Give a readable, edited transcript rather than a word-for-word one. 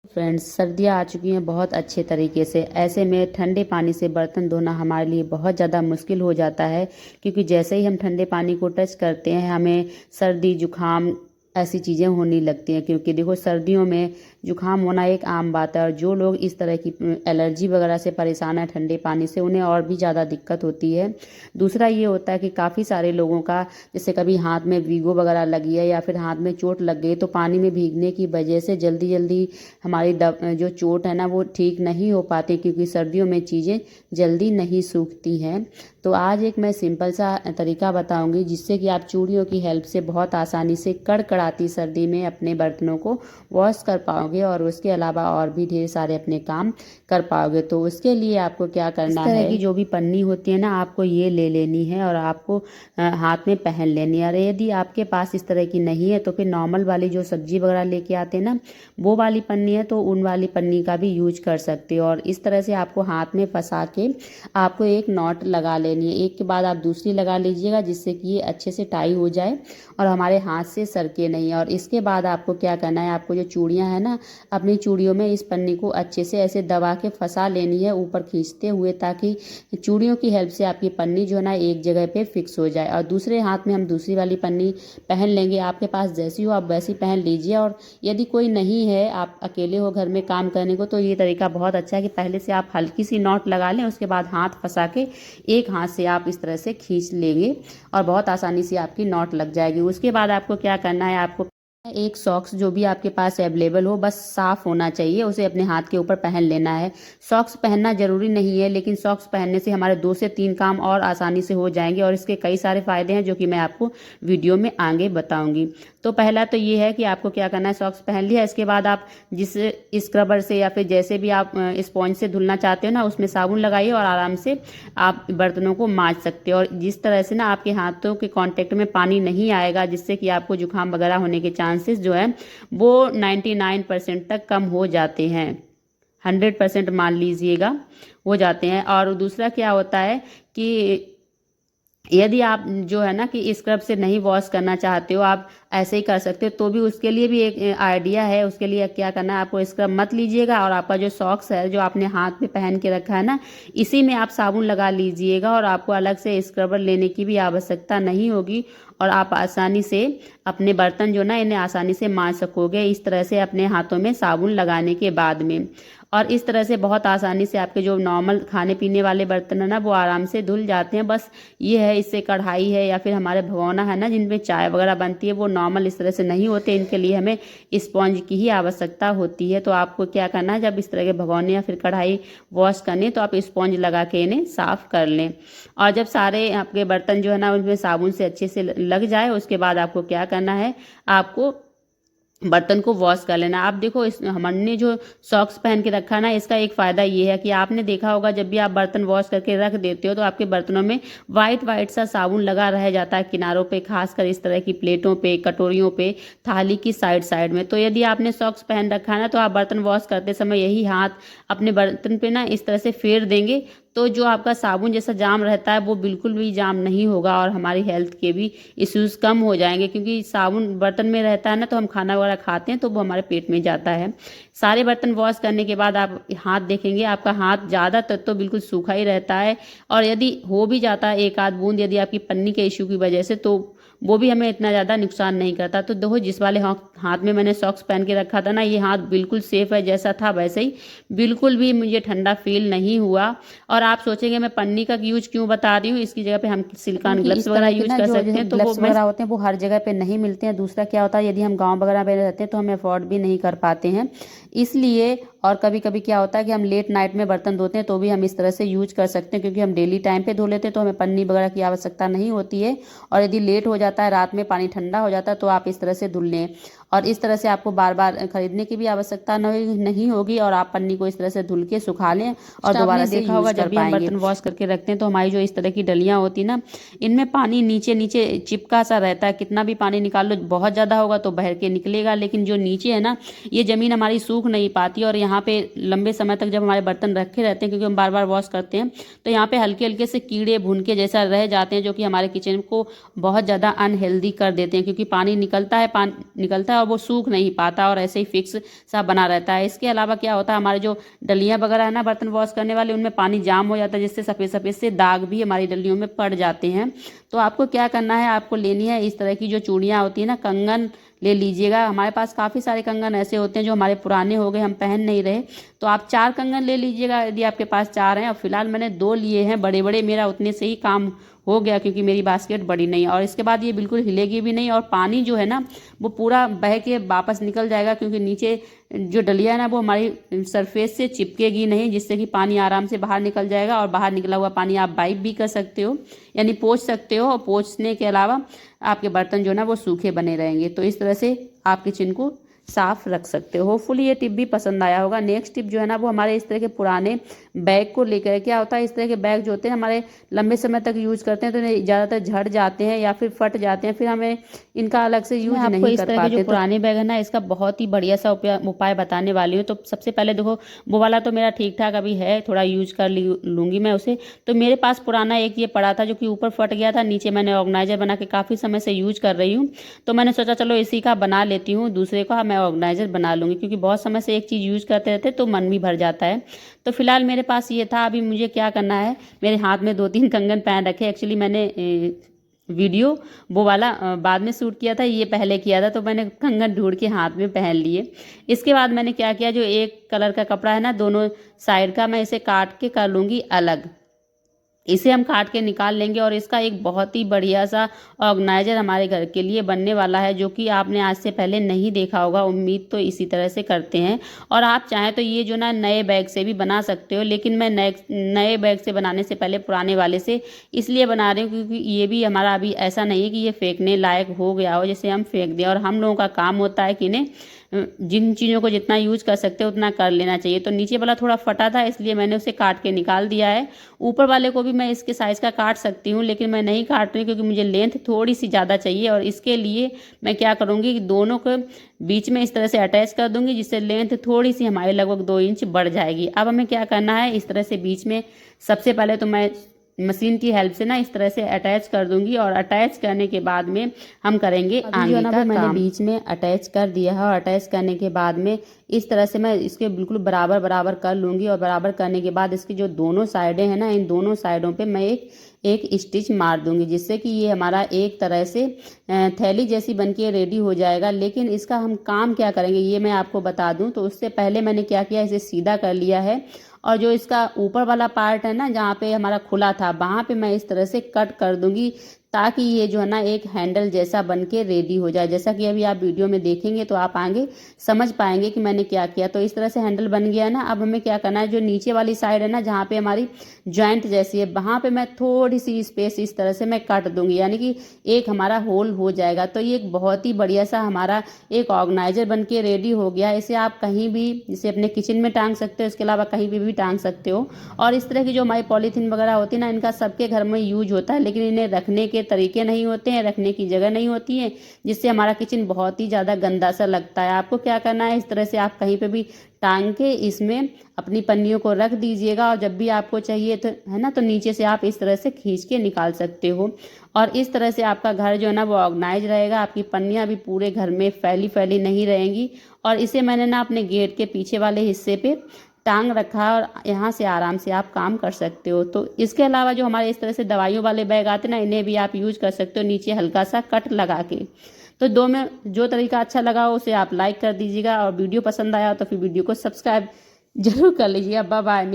Friends, सर्दियाँ आ चुकी हैं बहुत अच्छे तरीके से। ऐसे में ठंडे पानी से बर्तन धोना हमारे लिए बहुत ज़्यादा मुश्किल हो जाता है, क्योंकि जैसे ही हम ठंडे पानी को टच करते हैं हमें सर्दी जुकाम ऐसी चीज़ें होने लगती हैं। क्योंकि देखो, सर्दियों में जुकाम होना एक आम बात है, और जो लोग इस तरह की एलर्जी वगैरह से परेशान है ठंडे पानी से, उन्हें और भी ज़्यादा दिक्कत होती है। दूसरा ये होता है कि काफ़ी सारे लोगों का, जैसे कभी हाथ में वीगो वगैरह लगी है या फिर हाथ में चोट लग गई, तो पानी में भीगने की वजह से जल्दी जल्दी हमारी जो चोट है ना वो ठीक नहीं हो पाती, क्योंकि सर्दियों में चीज़ें जल्दी नहीं सूखती हैं। तो आज एक मैं सिंपल सा तरीका बताऊंगी, जिससे कि आप चूड़ियों की हेल्प से बहुत आसानी से कड़कड़ाती सर्दी में अपने बर्तनों को वॉश कर पाओगे, और उसके अलावा और भी ढेर सारे अपने काम कर पाओगे। तो उसके लिए आपको क्या करना है, इस तरह की जो भी पन्नी होती है ना, आपको ये ले लेनी है और आपको हाथ में पहन लेनी है। और यदि आपके पास इस तरह की नहीं है तो फिर नॉर्मल वाली जो सब्जी वगैरह लेके आते हैं ना, वो वाली पन्नी है तो उन वाली पन्नी का भी यूज कर सकते हो। और इस तरह से आपको हाथ में फंसा के आपको एक नॉट लगा लेनी है, एक के बाद आप दूसरी लगा लीजिएगा, जिससे कि ये अच्छे से टाई हो जाए और हमारे हाथ से सरके नहीं। और इसके बाद आपको क्या करना है, आपको जो चूड़ियाँ हैं ना, अपनी चूड़ियों में इस पन्नी को अच्छे से ऐसे दबा के फंसा लेनी है ऊपर खींचते हुए, ताकि चूड़ियों की हेल्प से आपकी पन्नी जो है ना एक जगह पे फिक्स हो जाए। और दूसरे हाथ में हम दूसरी वाली पन्नी पहन लेंगे। आपके पास जैसी हो आप वैसी पहन लीजिए। और यदि कोई नहीं है, आप अकेले हो घर में काम करने को, तो ये तरीका बहुत अच्छा है कि पहले से आप हल्की सी नॉट लगा लें, उसके बाद हाथ फंसा के एक हाथ से आप इस तरह से खींच लेंगे और बहुत आसानी से आपकी नॉट लग जाएगी। उसके बाद आपको क्या करना है, आपको एक सॉक्स जो भी आपके पास अवेलेबल हो, बस साफ होना चाहिए, उसे अपने हाथ के ऊपर पहन लेना है। सॉक्स पहनना जरूरी नहीं है, लेकिन सॉक्स पहनने से हमारे 2 से 3 काम और आसानी से हो जाएंगे, और इसके कई सारे फायदे हैं जो कि मैं आपको वीडियो में आगे बताऊंगी। तो पहला तो ये है कि आपको क्या करना है, सॉक्स पहन लिया, इसके बाद आप जिस स्क्रबर से या फिर जैसे भी आप स्पॉन्ज से धुलना चाहते हो ना, उसमें साबुन लगाइए और आराम से आप बर्तनों को मांज सकते हो। और जिस तरह से ना आपके हाथों के कांटेक्ट में पानी नहीं आएगा, जिससे कि आपको जुकाम वगैरह होने के चांसेस जो है वो 99% तक कम हो जाते हैं। 100% मान लीजिएगा हो जाते हैं। और दूसरा क्या होता है कि यदि आप जो है ना कि स्क्रब से नहीं वॉश करना चाहते हो, आप ऐसे ही कर सकते हो, तो भी उसके लिए भी एक आइडिया है। उसके लिए क्या करना है, आपको स्क्रब मत लीजिएगा और आपका जो सॉक्स है जो आपने हाथ में पहन के रखा है ना, इसी में आप साबुन लगा लीजिएगा, और आपको अलग से स्क्रबर लेने की भी आवश्यकता नहीं होगी। और आप आसानी से अपने बर्तन जो ना इन्हें आसानी से मांज सकोगे, इस तरह से अपने हाथों में साबुन लगाने के बाद में। और इस तरह से बहुत आसानी से आपके जो नॉर्मल खाने पीने वाले बर्तन है ना, वो आराम से धुल जाते हैं। बस ये है, इससे कढ़ाई है या फिर हमारे भगोना है ना, जिनमें चाय वगैरह बनती है, वो नॉर्मल इस तरह से नहीं होते। इनके लिए हमें स्पॉन्ज की ही आवश्यकता होती है। तो आपको क्या करना है, जब इस तरह के भगोने या फिर कढ़ाई वॉश करनी है, तो आप स्पॉन्ज लगा के इन्हें साफ कर लें। और जब सारे आपके बर्तन जो है ना उनमें साबुन से अच्छे से लग जाए, उसके बाद आपको क्या करना है, आपको बर्तन को वॉश कर लेना। आप देखो, इस हमने जो सॉक्स पहन के रखा ना, इसका एक फ़ायदा ये है कि आपने देखा होगा जब भी आप बर्तन वॉश करके रख देते हो, तो आपके बर्तनों में वाइट वाइट सा साबुन लगा रह जाता है किनारों पे, खासकर इस तरह की प्लेटों पे, कटोरियों पे, थाली की साइड साइड में। तो यदि आपने सॉक्स पहन रखा है ना, तो आप बर्तन वॉश करते समय यही हाथ अपने बर्तन पे ना इस तरह से फेर देंगे, तो जो आपका साबुन जैसा जाम रहता है वो बिल्कुल भी जाम नहीं होगा, और हमारी हेल्थ के भी इश्यूज कम हो जाएंगे। क्योंकि साबुन बर्तन में रहता है ना, तो हम खाना वगैरह खाते हैं तो वो हमारे पेट में जाता है। सारे बर्तन वॉश करने के बाद आप हाथ देखेंगे, आपका हाथ ज़्यादातर तो बिल्कुल सूखा ही रहता है। और यदि हो भी जाता है एक आध बूंद, यदि आपकी पन्नी के इशू की वजह से, तो वो भी हमें इतना ज़्यादा नुकसान नहीं करता। तो देखो, जिस वाले हाथ में मैंने सॉक्स पहन के रखा था ना, ये हाथ बिल्कुल सेफ है, जैसा था वैसे ही, बिल्कुल भी मुझे ठंडा फील नहीं हुआ। और आप सोचेंगे मैं पन्नी का यूज क्यों बता रही हूँ, इसकी जगह पे हम सिलिकॉन ग्लव्स वगैरह यूज कर सकते हैं। तो वो ग्लव्स वगैरह होते हैं वो हर जगह पे नहीं मिलते हैं। दूसरा क्या होता है, यदि हम गांव वगैरह में रहते हैं तो हम अफोर्ड भी नहीं कर पाते हैं, इसलिए। और कभी कभी क्या होता है कि हम लेट नाइट में बर्तन धोते हैं, तो भी हम इस तरह से यूज कर सकते हैं, क्योंकि हम डेली टाइम पे धो लेते हैं तो हमें पन्नी वगैरह की आवश्यकता नहीं होती है। और यदि लेट हो जाता है, रात में पानी ठंडा हो जाता है, तो आप इस तरह से धुल लें। और इस तरह से आपको बार बार खरीदने की भी आवश्यकता नहीं होगी, और आप पन्नी को इस तरह से धुल के सुखा लें और दोबारा से देखा होगा, जब भी हम बर्तन वॉश करके रखते हैं तो हमारी जो इस तरह की डलियां होती ना, इनमें पानी नीचे नीचे चिपका सा रहता है। कितना भी पानी निकाल लो, बहुत ज़्यादा होगा तो बह के निकलेगा, लेकिन जो नीचे है ना, ये ज़मीन हमारी सूख नहीं पाती। और यहाँ पे लंबे समय तक जब हमारे बर्तन रखे रहते हैं, क्योंकि हम बार बार वॉश करते हैं, तो यहाँ पे हल्के हल्के से कीड़े भुनके जैसा रह जाते हैं, जो कि हमारे किचन को बहुत ज़्यादा अनहेल्दी कर देते हैं। क्योंकि पानी निकलता है और वो सूख नहीं पाता और ऐसे ही फिक्स सा बना रहता है। इसके अलावा क्या होता है, हमारे जो डलियाँ वगैरह है ना बर्तन वॉश करने वाले, उनमें पानी जाम हो जाता है, जिससे सफ़ेद सफ़ेद से दाग भी हमारी डलियों में पड़ जाते हैं। तो आपको क्या करना है, आपको लेनी है इस तरह की जो चूड़ियाँ होती है ना, कंगन ले लीजिएगा। हमारे पास काफ़ी सारे कंगन ऐसे होते हैं जो हमारे पुराने हो गए, हम पहन नहीं रहे, तो आप 4 कंगन ले लीजिएगा यदि आपके पास 4 हैं। और फिलहाल मैंने 2 लिए हैं बड़े बड़े, मेरा उतने से ही काम हो गया क्योंकि मेरी बास्केट बड़ी नहीं। और इसके बाद ये बिल्कुल हिलेगी भी नहीं और पानी जो है ना वो पूरा बह के वापस निकल जाएगा, क्योंकि नीचे जो डलिया है ना वो हमारी सरफेस से चिपकेगी नहीं, जिससे कि पानी आराम से बाहर निकल जाएगा। और बाहर निकला हुआ पानी आप वाइप भी कर सकते हो, यानी पोंछ सकते हो, और पोंछने के अलावा आपके बर्तन जो ना वो सूखे बने रहेंगे। तो इस तरह से आप किचन को साफ रख सकते हो। होपफुली ये टिप भी पसंद आया होगा। नेक्स्ट टिप जो है ना वो हमारे इस तरह के पुराने बैग को लेकर, क्या होता है इस तरह के बैग जो होते हैं हमारे लंबे समय तक यूज करते हैं तो ज़्यादातर झड़ जाते हैं या फिर फट जाते हैं, फिर हमें इनका अलग से यूज नहीं कर पाते। जो पुराने बैग है ना इसका बहुत ही बढ़िया सा उपाय बताने वाली हूँ। तो सबसे पहले देखो, वो वाला तो मेरा ठीक ठाक अभी है, थोड़ा यूज कर लूँगी मैं उसे। तो मेरे पास पुराना एक ये पड़ा था जो कि ऊपर फट गया था, नीचे मैंने ऑर्गेनाइजर बना के काफ़ी समय से यूज कर रही हूँ। तो मैंने सोचा चलो इसी का बना लेती हूँ, दूसरे का मैं ऑर्गेनाइजर बना लूँगी, क्योंकि बहुत समय से एक चीज़ यूज करते रहते तो मन भी भर जाता है। तो फिलहाल मेरे पास ये था। अभी मुझे क्या करना है, मेरे हाथ में 2-3 कंगन पहन रखे। एक्चुअली मैंने वीडियो वो वाला बाद में शूट किया था, ये पहले किया था, तो मैंने कंगन ढूंढ के हाथ में पहन लिए। इसके बाद मैंने क्या किया, जो एक कलर का कपड़ा है ना दोनों साइड का, मैं इसे काट के कर लूँगी अलग। इसे हम काट के निकाल लेंगे और इसका एक बहुत ही बढ़िया सा ऑर्गेनाइजर हमारे घर के लिए बनने वाला है, जो कि आपने आज से पहले नहीं देखा होगा। उम्मीद तो इसी तरह से करते हैं। और आप चाहें तो ये जो ना नए बैग से भी बना सकते हो, लेकिन मैं नए बैग से बनाने से पहले पुराने वाले से इसलिए बना रही हूँ क्योंकि ये भी हमारा अभी ऐसा नहीं है कि ये फेंकने लायक हो गया हो जैसे हम फेंक दें। और हम लोगों का काम होता है कि इन्हें जिन चीज़ों को जितना यूज कर सकते हो उतना कर लेना चाहिए। तो नीचे वाला थोड़ा फटा था इसलिए मैंने उसे काट के निकाल दिया है। ऊपर वाले को भी मैं इसके साइज़ का काट सकती हूँ, लेकिन मैं नहीं काट रही क्योंकि मुझे लेंथ थोड़ी सी ज़्यादा चाहिए। और इसके लिए मैं क्या करूँगी कि दोनों को बीच में इस तरह से अटैच कर दूँगी, जिससे लेंथ थोड़ी सी हमारी लगभग 2 इंच बढ़ जाएगी। अब हमें क्या करना है, इस तरह से बीच में सबसे पहले तो मैं मशीन की हेल्प से ना इस तरह से अटैच कर दूंगी। और अटैच करने के बाद में हम करेंगे आगे का काम। मैंने बीच में अटैच कर दिया है और अटैच करने के बाद में इस तरह से मैं इसके बिल्कुल बराबर बराबर कर लूँगी। और बराबर करने के बाद इसकी जो दोनों साइडें हैं ना, इन दोनों साइडों पे मैं एक स्टिच मार दूंगी, जिससे कि ये हमारा एक तरह से थैली जैसी बनके रेडी हो जाएगा। लेकिन इसका हम काम क्या करेंगे ये मैं आपको बता दूं। तो उससे पहले मैंने क्या किया, इसे सीधा कर लिया है और जो इसका ऊपर वाला पार्ट है ना जहाँ पे हमारा खुला था, वहाँ पे मैं इस तरह से कट कर दूंगी, ताकि ये जो है ना एक हैंडल जैसा बन के रेडी हो जाए। जैसा कि अभी आप वीडियो में देखेंगे तो आप आगे समझ पाएंगे कि मैंने क्या किया। तो इस तरह से हैंडल बन गया ना। अब हमें क्या करना है, जो नीचे वाली साइड है ना जहाँ पे हमारी जॉइंट जैसी है, वहाँ पे मैं थोड़ी सी स्पेस इस तरह से मैं काट दूंगी, यानी कि एक हमारा होल हो जाएगा। तो ये एक बहुत ही बढ़िया सा हमारा एक ऑर्गेनाइजर बन के रेडी हो गया। इसे आप कहीं भी, इसे अपने किचन में टांग सकते हो, इसके अलावा कहीं पे भी टांग सकते हो। और इस तरह की जो हमारी पॉलीथीन वगैरह होती है ना, इनका सबके घर में यूज होता है, लेकिन इन्हें रखने के तरीके नहीं होते हैं, रखने की जगह नहीं होती है, जिससे हमारा किचन बहुत ही ज़्यादा गंदा सा लगता है। आपको क्या करना है, इस तरह से आप कहीं पे भी टांग के इसमें अपनी पन्नियों को रख दीजिएगा। और जब भी आपको चाहिए तो है ना, तो नीचे से आप इस तरह से खींच के निकाल सकते हो। और इस तरह से आपका घर जो है ना वो ऑर्गेनाइज रहेगा, आपकी पन्नियाँ भी पूरे घर में फैली फैली नहीं रहेंगी। और इसे मैंने ना अपने गेट के पीछे वाले हिस्से पे टांग रखा है और यहाँ से आराम से आप काम कर सकते हो। तो इसके अलावा जो हमारे इस तरह से दवाइयों वाले बैग आते हैं ना, इन्हें भी आप यूज कर सकते हो नीचे हल्का सा कट लगा के। तो दो में जो तरीका अच्छा लगा हो उसे आप लाइक कर दीजिएगा, और वीडियो पसंद आया तो फिर वीडियो को सब्सक्राइब जरूर कर लीजिएगा। Bye bye.